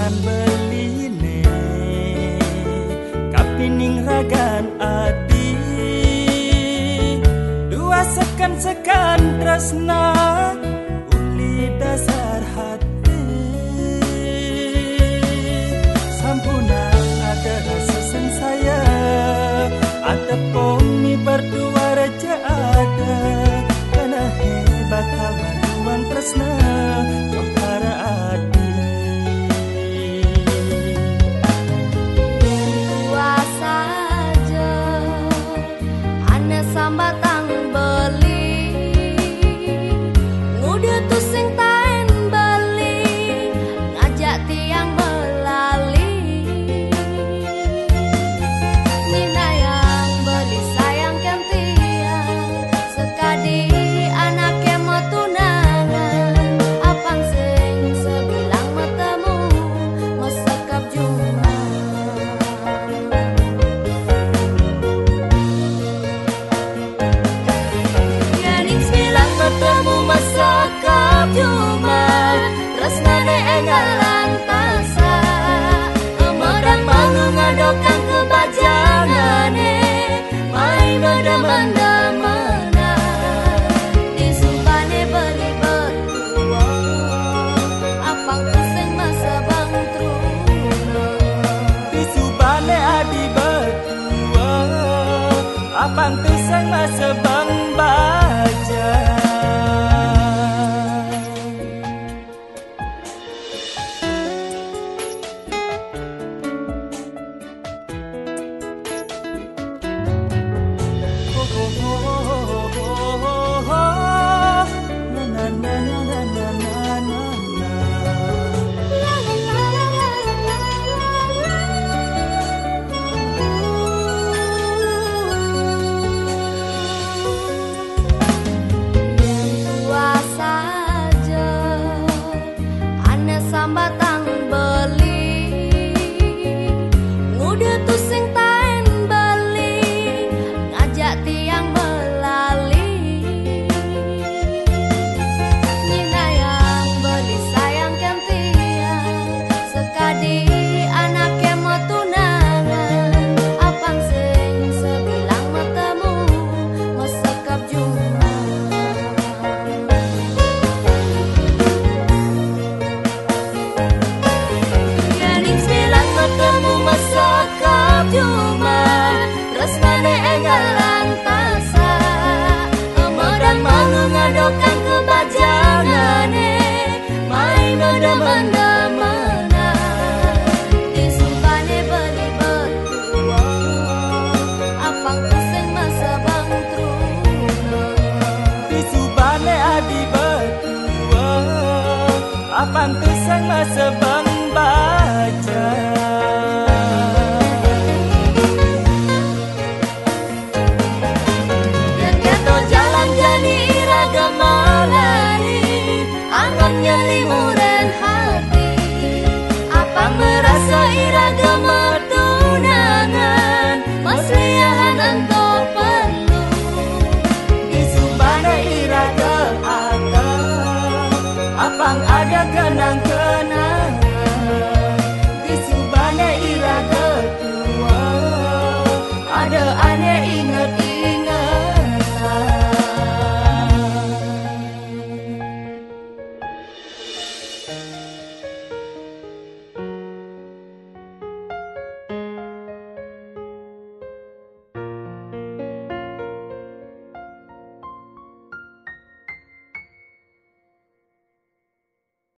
ragan beline kapining ragan adi dua sekan tresna uli dasar hati sampuna ada rasa saya ada pomi berdua raja ada karena bakal bantuan tresna para adi dua saja ane sambatang beli ngude tuh sing taen beli ngajak tiang melali nina yang beli sayang kan tiang sekadi anaknya mau tunangan apang sing sebilang metemu mau sekap juma Gening sembilan metemu mau sekap juma tresnane engalan tasa emodang mangu ngadokan kebajangane mai mendemana disumpane beli berdua apang tuseng masa bang truna disubane adi berdua apang tusang masa bang baja dua saja ane sambatang beli ngude tuh sing taen beli ngajak tiang melali nina yang beli sayang kan tiang sekadi anaknya mau tunangan apang sing sebilang metemu mau sekap juma Gening sembilan metemu mau sekap juma tresnane engalan tasa emodang mangu ngadokan kebajangane mai mendemana disumpane beli berdua apang tuseng masa bang truna disubane adi berdua apang tusang masa bang baja Yen keto jalan jani iraga malari angonnya limuran hati apa merasa iraga metunangan masliahan ento perlu disubane iraga ada apang ada kenang-kenangan disubane iraga tua ada aneh inget